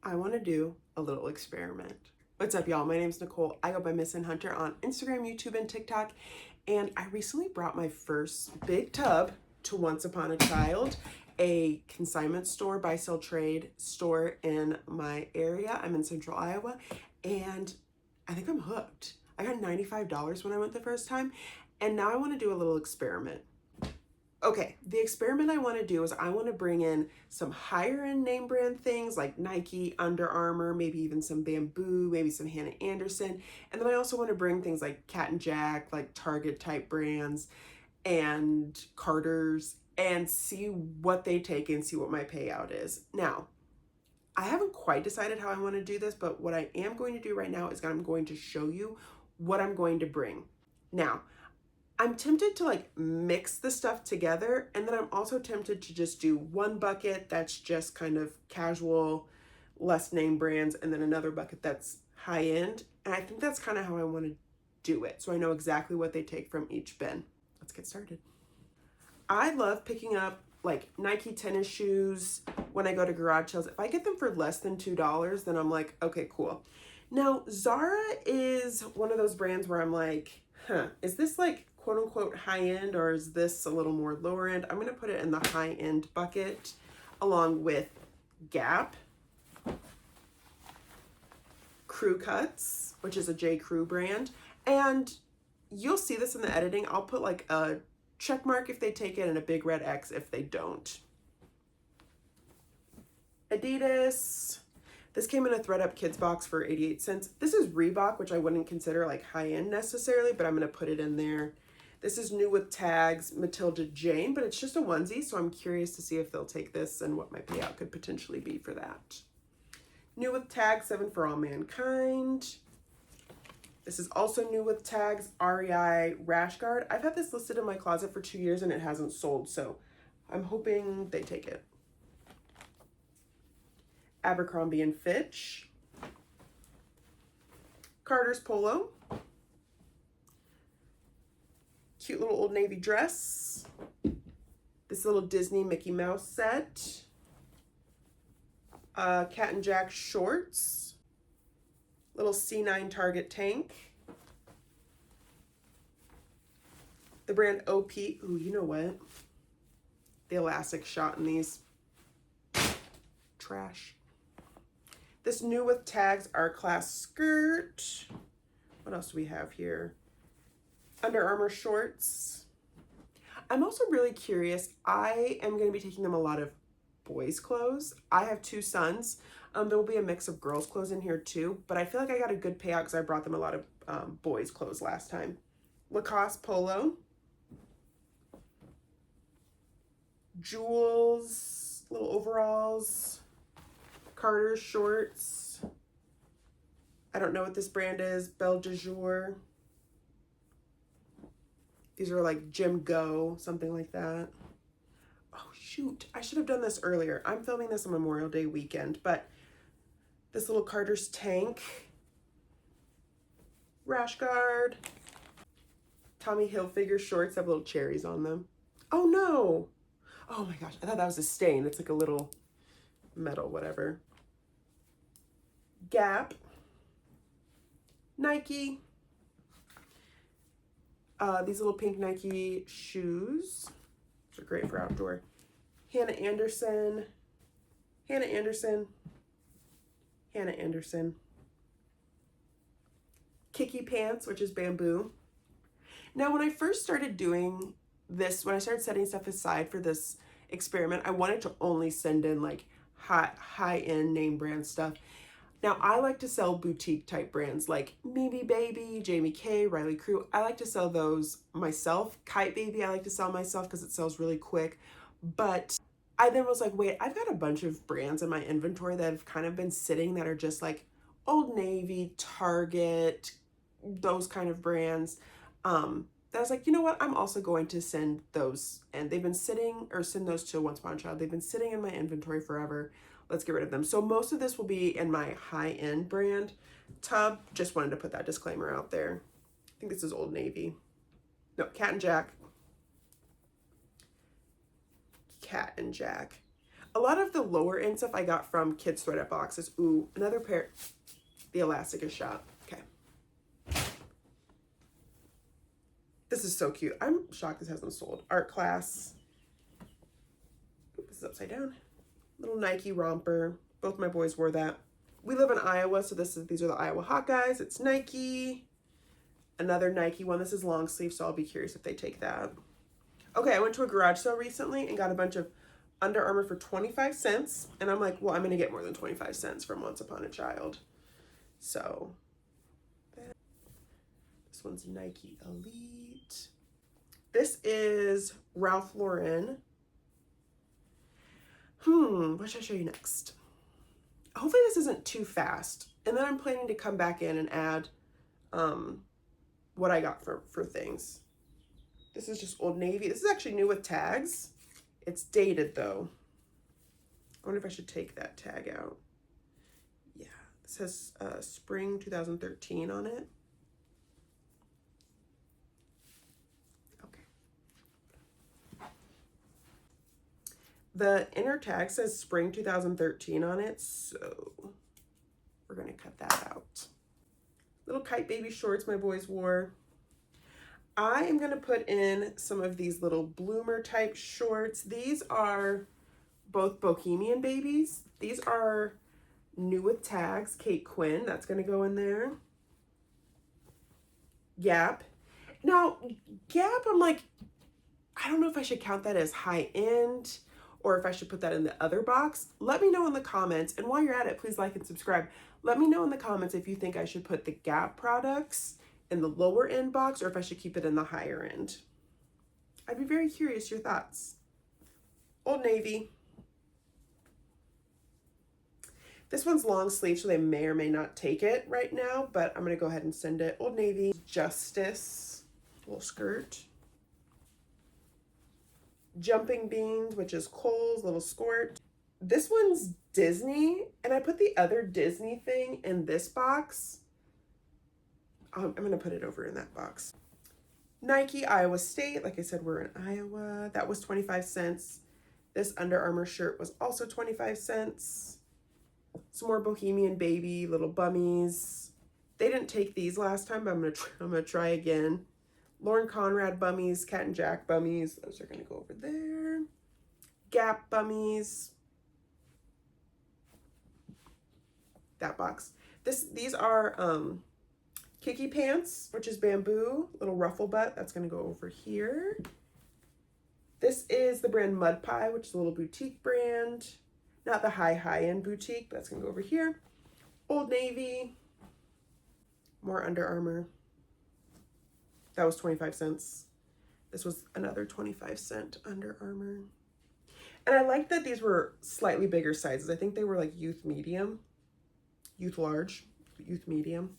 I want to do a little experiment. What's up, y'all? My name's Nicole. I go by Miss and Hunter on Instagram, YouTube, and TikTok. And I recently brought my first big tub to Once Upon a Child, a consignment store, buy, sell, trade store in my area. I'm in Central Iowa, and I think I'm hooked. I got $95 when I went the first time, and now I want to do a little experiment. Okay, the experiment I want to do is I want to bring in some higher end name brand things like Nike, Under Armour, maybe even some Bamboo, maybe some Hannah Anderson. And then I also want to bring things like Cat and Jack, like Target type brands and Carter's, and see what they take and see what my payout is. Now, I haven't quite decided how I want to do this, but what I am going to do right now is I'm going to show you what I'm going to bring. Now, I'm tempted to like mix the stuff together, and then I'm also tempted to just do one bucket that's just kind of casual, less name brands, and then another bucket that's high end. And I think that's kind of how I want to do it, so I know exactly what they take from each bin. Let's get started. I love picking up like Nike tennis shoes when I go to garage sales. If I get them for less than $2, then I'm like, okay, cool. Now, Zara is one of those brands where I'm like, is this like quote unquote high end, or is this a little more lower end? I'm gonna put it in the high end bucket along with Gap, Crew Cuts, which is a J. Crew brand. And you'll see this in the editing. I'll put like a check mark if they take it and a big red X if they don't. Adidas. This came in a ThredUp Kids box for 88 cents. This is Reebok, which I wouldn't consider like high end necessarily, but I'm gonna put it in there. This is new with tags, Matilda Jane, but it's just a onesie, so I'm curious to see if they'll take this and what my payout could potentially be for that. New with tags, 7 for All Mankind. This is also new with tags, REI Rash Guard. I've had this listed in my closet for 2 years and it hasn't sold, so I'm hoping they take it. Abercrombie and Fitch. Carter's Polo. Cute little Old Navy dress. This little Disney Mickey Mouse set. Cat and Jack shorts. Little C9 Target tank. The brand OP. Ooh, you know what? The elastic shot in these. Trash. This new with tags Art Class skirt. What else do we have here? Under Armour shorts. I'm also really curious. I am going to be taking them a lot of boys' clothes. I have 2 sons. There will be a mix of girls' clothes in here too, but I feel like I got a good payout because I brought them a lot of boys' clothes last time. Lacoste polo. Jewels, little overalls. Carter's shorts. I don't know what this brand is. Belle de Jour. These are like Jim Go, something like that. Oh shoot, I should have done this earlier. I'm filming this on Memorial Day weekend, but this little Carter's tank. Rash Guard. Tommy Hilfiger shorts have little cherries on them. Oh no. Oh my gosh, I thought that was a stain. It's like a little metal, whatever. Gap. Nike. These little pink Nike shoes. They're great for outdoor. Hannah Anderson. Hannah Anderson. Hannah Anderson. Kiki pants, which is Bamboo. Now, when I first started doing this, when I started setting stuff aside for this experiment, I wanted to only send in like high-end name brand stuff. Now, I like to sell boutique type brands like Mimi Baby, Jamie K, Riley Crew. I like to sell those myself. Kite Baby, I like to sell myself because it sells really quick. But I then was like, wait, I've got a bunch of brands in my inventory that have kind of been sitting that are just like Old Navy, Target, those kind of brands. That I was like, you know what? I'm also going to send those. And they've been sitting, or send those to Once Upon a Child. They've been sitting in my inventory forever. Let's get rid of them. So most of this will be in my high-end brand tub. Just wanted to put that disclaimer out there. I think this is Old Navy. No, Cat and Jack. Cat and Jack. A lot of the lower end stuff I got from Kids Thread boxes. Ooh, another pair. The elastic is shot. Okay. This is so cute. I'm shocked this hasn't sold. Art class. Oop, this is upside down. Little Nike romper. Both my boys wore that. We live in Iowa, so these are the Iowa Hawkeyes. It's Nike. Another Nike one. This is long sleeve, so I'll be curious if they take that. Okay, I went to a garage sale recently and got a bunch of Under Armour for 25 cents. And I'm like, well, I'm going to get more than 25 cents from Once Upon a Child. So, this one's Nike Elite. This is Ralph Lauren. What should I show you next? Hopefully this isn't too fast. And then I'm planning to come back in and add what I got for things. This is just Old Navy. This is actually new with tags. It's dated though. I wonder if I should take that tag out. Yeah, it says spring 2013 on it. Okay. The inner tag says spring 2013 on it, so we're gonna cut that out. Little kite baby shorts my boys wore. I am gonna put in some of these little bloomer type shorts. These are both Bohemian babies. These are new with tags. Kate Quinn, that's gonna go in there. Gap. Now, Gap, I'm like, I don't know if I should count that as high end or if I should put that in the other box. Let me know in the comments. And while you're at it, please like and subscribe. Let me know in the comments if you think I should put the Gap products in the lower end box or if I should keep it in the higher end. I'd be very curious your thoughts. Old Navy. This one's long sleeve, so they may or may not take it right now, but I'm gonna go ahead and send it. Old Navy. Justice, little skirt. Jumping Beans, which is Kohl's, little skirt. This one's Disney, and I put the other Disney thing in this box. I'm gonna put it over in that box. Nike, Iowa State. Like I said, we're in Iowa. That was 25 cents. This Under Armour shirt was also 25 cents. Some more Bohemian Baby, little bummies. They didn't take these last time, but I'm gonna try again. Lauren Conrad bummies, Cat and Jack bummies. Those are gonna go over there. Gap bummies. That box. These are Kiki pants, which is bamboo, little ruffle butt. That's gonna go over here. This is the brand Mud Pie, which is a little boutique brand. Not the high-end boutique, but that's gonna go over here. Old Navy. More Under Armour. That was 25 cents. This was another 25-cent Under Armour. And I like that these were slightly bigger sizes. I think they were like youth medium, youth large, youth medium.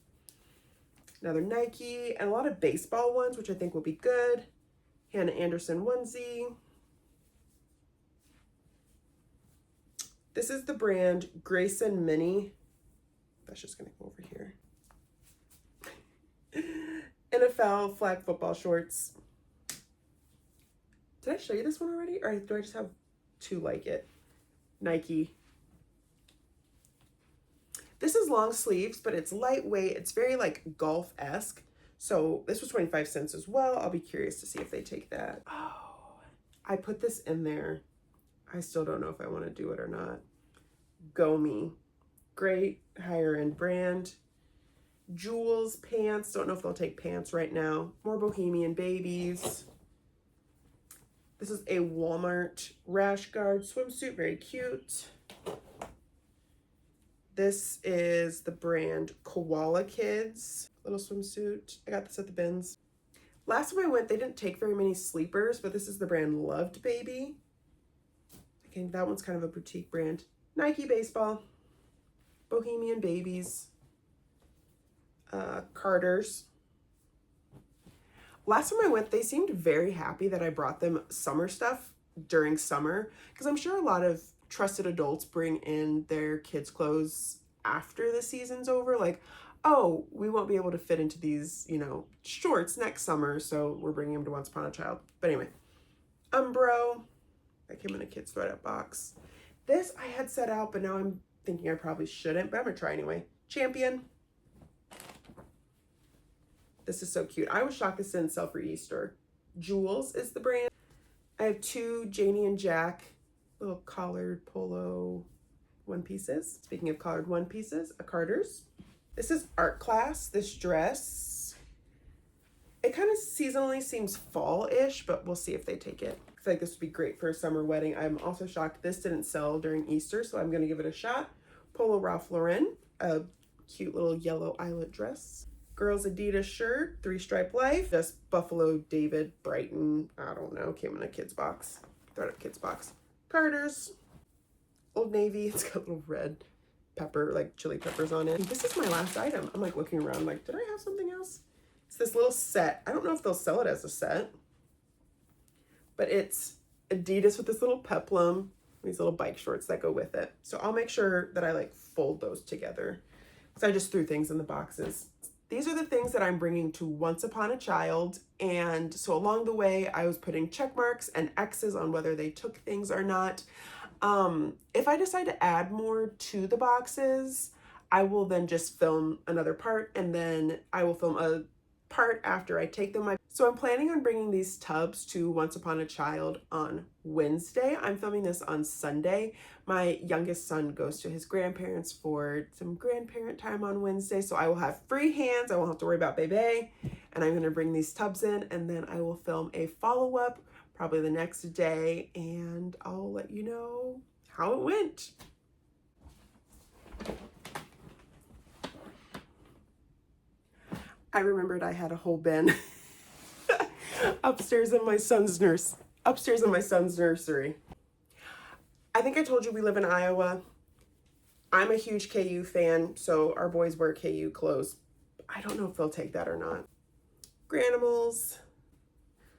Another Nike, and a lot of baseball ones, which I think will be good. Hannah Anderson onesie. This is the brand Grayson Mini. That's just gonna go over here. NFL flag football shorts. Did I show you this one already? Or do I just have two like it? Nike. This is long sleeves, but it's lightweight. It's very like golf-esque. So this was 25 cents as well. I'll be curious to see if they take that. Oh, I put this in there. I still don't know if I want to do it or not. Go Me. Great higher end brand. Jules pants. Don't know if they'll take pants right now. More Bohemian Babies. This is a Walmart rash guard swimsuit. Very cute. This is the brand Koala Kids. Little swimsuit. I got this at the bins. Last time I went, they didn't take very many sleepers, but this is the brand Loved Baby. Okay, that one's kind of a boutique brand. Nike baseball. Bohemian Babies. Carter's. Last time I went, they seemed very happy that I brought them summer stuff during summer, because I'm sure a lot of trusted adults bring in their kids' clothes after the season's over. Like, oh, we won't be able to fit into these, you know, shorts next summer, so we're bringing them to Once Upon a Child. But anyway, Umbro. That came in a Kids Thread box. This I had set out, but now I'm thinking I probably shouldn't, but I'm gonna try anyway. Champion. This is so cute. I was shocked this didn't sell for Easter. Jewels is the brand. I have two Janie and Jack little collared polo one pieces. Speaking of collared one pieces, a Carter's. This is art class, this dress. It kind of seasonally seems fall-ish, but we'll see if they take it. I feel like this would be great for a summer wedding. I'm also shocked this didn't sell during Easter, so I'm gonna give it a shot. Polo Ralph Lauren, a cute little yellow eyelet dress. Girls Adidas shirt, 3-stripe life. Just Buffalo David Brighton, I don't know, came in a kid's box. Throw it up kids box. Carter's, Old Navy. It's got little red pepper, like chili peppers on it. This is my last item. I'm like looking around like, did I have something else? It's this little set. I don't know if they'll sell it as a set, but it's Adidas with this little peplum, these little bike shorts that go with it. So I'll make sure that I like fold those together because I just threw things in the boxes. These are the things that I'm bringing to Once Upon a Child. And so along the way, I was putting check marks and X's on whether they took things or not. If I decide to add more to the boxes, I will then just film another part, and then I will film a part after I take them. So I'm planning on bringing these tubs to Once Upon a Child on Wednesday. I'm filming this on Sunday. My youngest son goes to his grandparents for some grandparent time on Wednesday, so I will have free hands. I won't have to worry about baby, and I'm gonna bring these tubs in, and then I will film a follow-up probably the next day, and I'll let you know how it went. I remembered I had a whole bin upstairs in my son's nursery. I think I told you we live in Iowa. I'm a huge KU fan, so our boys wear KU clothes. I don't know if they'll take that or not. Granimals.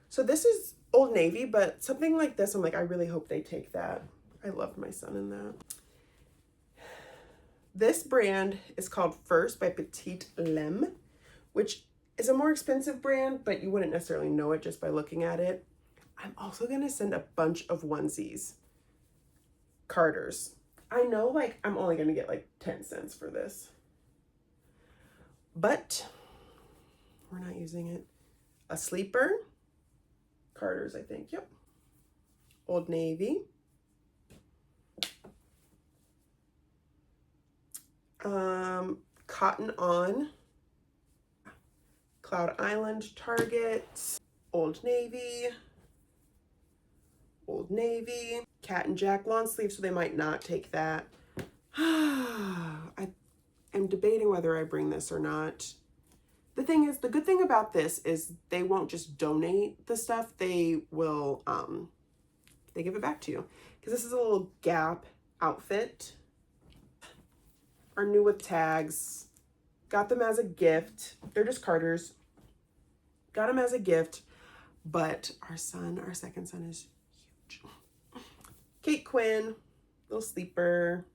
So this is Old Navy, but something like this, I'm like, I really hope they take that. I loved my son in that. This brand is called First by Petite Lem, which is a more expensive brand, but you wouldn't necessarily know it just by looking at it. I'm also gonna send a bunch of onesies. Carter's. I know like I'm only gonna get like 10 cents for this, but we're not using it. A sleeper. Carter's, I think, yep. Old Navy. Cotton On. Cloud Island, Target. Old Navy. Old Navy. Cat and Jack long sleeve, so they might not take that. I am debating whether I bring this or not. The thing is, the good thing about this is they won't just donate the stuff. They will, they give it back to you. Because this is a little Gap outfit. Are new with tags. Got them as a gift. They're just Carter's. Got them as a gift. But our second son is huge. Kate Quinn, little sleeper.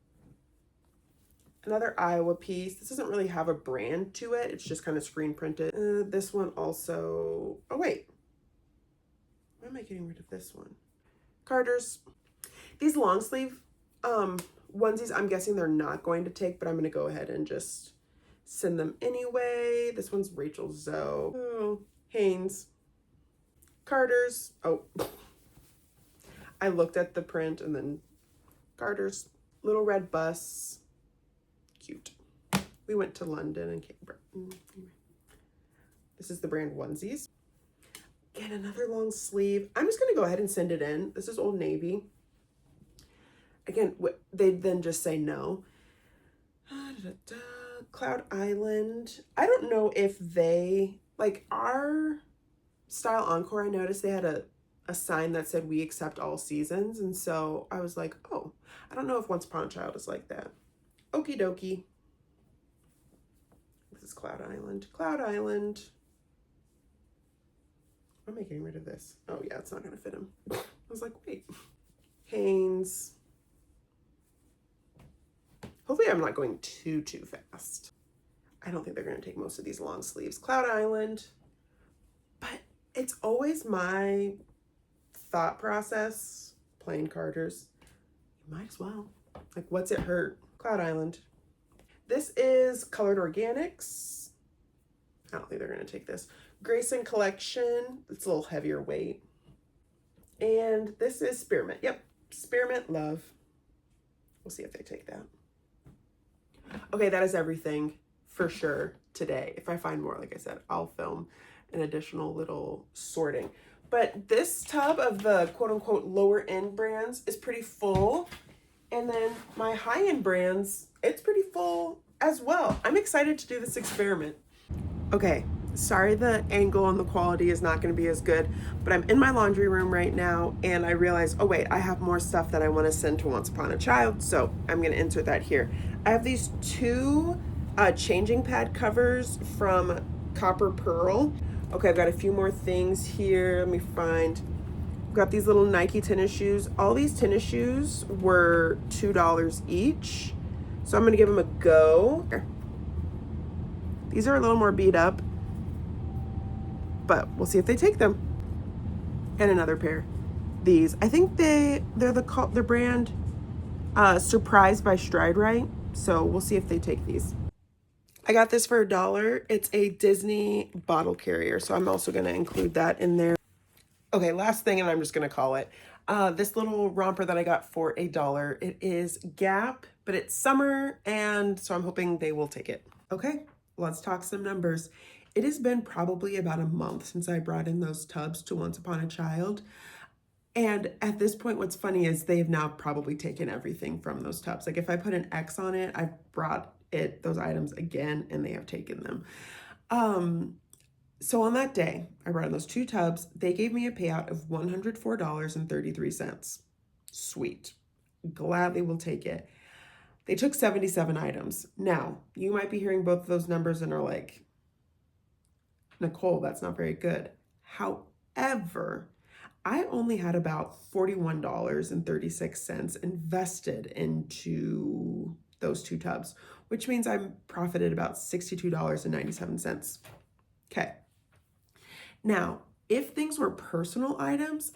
Another Iowa piece. This doesn't really have a brand to it. It's just kind of screen printed. This one also, oh wait. Why am I getting rid of this one? Carter's. These long sleeve onesies, I'm guessing they're not going to take, but I'm gonna go ahead and just send them anyway. This one's Rachel Zoe. Oh, Hanes. Carter's. Oh, I looked at the print and then Carter's. Little red bus. Cute. We went to London and came. This is the brand onesies. Again, another long sleeve. I'm just gonna go ahead and send it in. This is Old Navy. Again, they then just say no. Cloud Island. I don't know if they, like our Style Encore, I noticed they had a sign that said we accept all seasons. And so I was like, oh, I don't know if Once Upon a Child is like that. Okie dokie. This is Cloud Island. Cloud Island. Why am I getting rid of this? Oh yeah, it's not gonna fit him. I was like, wait. Hanes. Hopefully I'm not going too fast. I don't think they're gonna take most of these long sleeves. Cloud Island. But it's always my thought process, plain Carter's. Might as well. Like, what's it hurt? Cloud Island. This is Colored Organics. I don't think they're going to take this. Grayson Collection. It's a little heavier weight. And this is Spearmint. Yep, Spearmint Love. We'll see if they take that. Okay, that is everything for sure today. If I find more, like I said, I'll film an additional little sorting. But this tub of the quote unquote lower end brands is pretty full. And then my high end brands, it's pretty full as well. I'm excited to do this experiment. Okay, sorry the angle and the quality is not going to be as good, but I'm in my laundry room right now and I realize, oh wait, I have more stuff that I want to send to Once Upon a Child, so I'm going to insert that here. I have these two changing pad covers from Copper Pearl. Okay, I've got a few more things here. Let me find. I've got these little Nike tennis shoes. All these tennis shoes were $2 each, so I'm going to give them a go. These are a little more beat up, but we'll see if they take them. And another pair. These, I think they're the brand Surprised by Stride Right. So we'll see if they take these. I got this for $1. It's a Disney bottle carrier, so I'm also going to include that in there. Okay, last thing, and I'm just going to call it. This little romper that I got for $1. It is Gap, but it's summer, and so I'm hoping they will take it. Okay, let's talk some numbers. It has been probably about a month since I brought in those tubs to Once Upon a Child. And at this point, what's funny is they've now probably taken everything from those tubs. Like if I put an X on it, I've brought those items again and they have taken them. So on that day, I brought in those two tubs. They gave me a payout of $104.33. Sweet. Gladly will take it. They took 77 items. Now, you might be hearing both of those numbers and are like, Nicole, that's not very good. However, I only had about $41.36 invested into those two tubs, which means I profited about $62.97. Okay. Now, if things were personal items,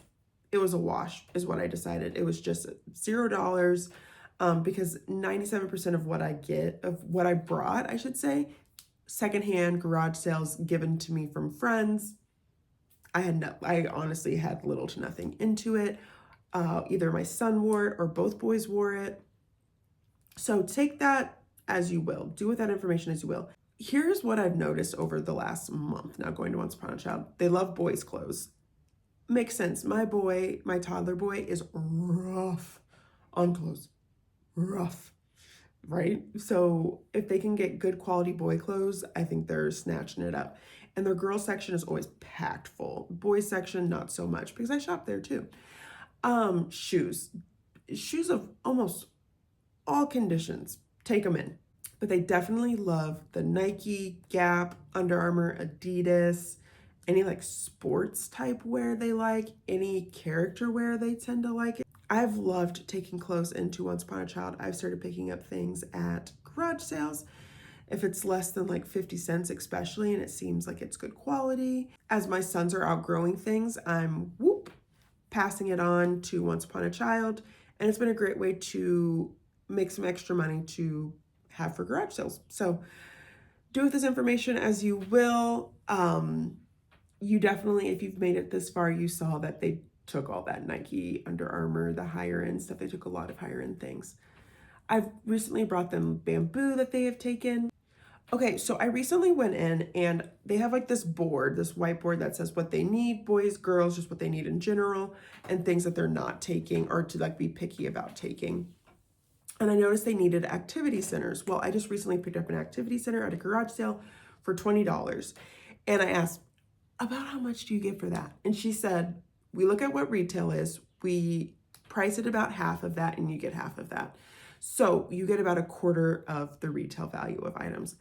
it was a wash, is what I decided. It was just $0 because 97% of what I brought, I should say, secondhand garage sales given to me from friends. I honestly had little to nothing into it. Either my son wore it or both boys wore it. So take that as you will. Do with that information as you will. Here's what I've noticed over the last month now going to Once Upon a Child. They love boys' clothes. Makes sense. My toddler boy is rough on clothes. Rough. Right? So if they can get good quality boy clothes, I think they're snatching it up. And their girl section is always packed full. Boys section, not so much because I shop there too. Shoes of almost all conditions. Take them in. But they definitely love the Nike, Gap, Under Armour, Adidas, any like sports type wear they like, any character wear they tend to like. I've loved taking clothes into Once Upon a Child. I've started picking up things at garage sales. If it's less than like 50 cents especially, and it seems like it's good quality. As my sons are outgrowing things, I'm passing it on to Once Upon a Child. And it's been a great way to make some extra money to have for garage sales. So do with this information as you will. You definitely, if you've made it this far, you saw that they took all that Nike, Under Armour, the higher end stuff. They took a lot of higher end things. I've recently brought them bamboo that they have taken. Okay, so I recently went in and they have like this whiteboard that says what they need, boys, girls, just what they need in general, and things that they're not taking or to like be picky about taking. And I noticed they needed activity centers. Well, I just recently picked up an activity center at a garage sale for $20. And I asked, about how much do you get for that? And she said, we look at what retail is, we price it about half of that, and you get half of that. So you get about a quarter of the retail value of items.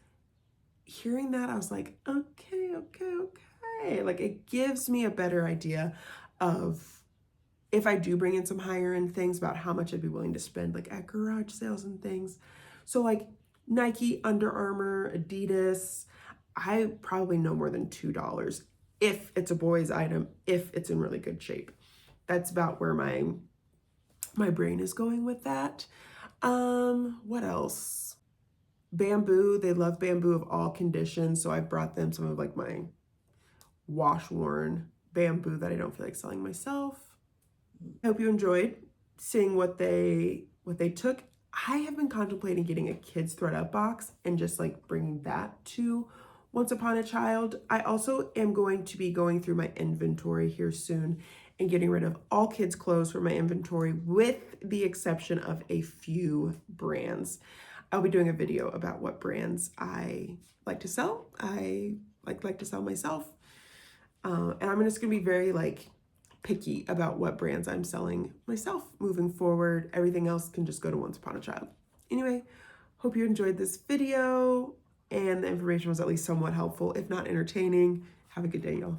Hearing that, I was like, okay. Like it gives me a better idea of if I do bring in some higher end things about how much I'd be willing to spend like at garage sales and things. So like Nike, Under Armour, Adidas, I probably know more than $2 if it's a boy's item, if it's in really good shape. That's about where my my brain is going with that. What else? Bamboo, they love bamboo of all conditions, so I brought them some of like my wash-worn bamboo that I don't feel like selling myself. I hope you enjoyed seeing what they took. I have been contemplating getting a kids thread up box and just like bringing that to Once Upon a Child. I also am going to be going through my inventory here soon and getting rid of all kids clothes from my inventory with the exception of a few brands. I'll be doing a video about what brands I like to sell. I like to sell myself. And I'm just gonna be very like picky about what brands I'm selling myself moving forward. Everything else can just go to Once Upon a Child. Anyway, hope you enjoyed this video and the information was at least somewhat helpful, if not entertaining. Have a good day, y'all.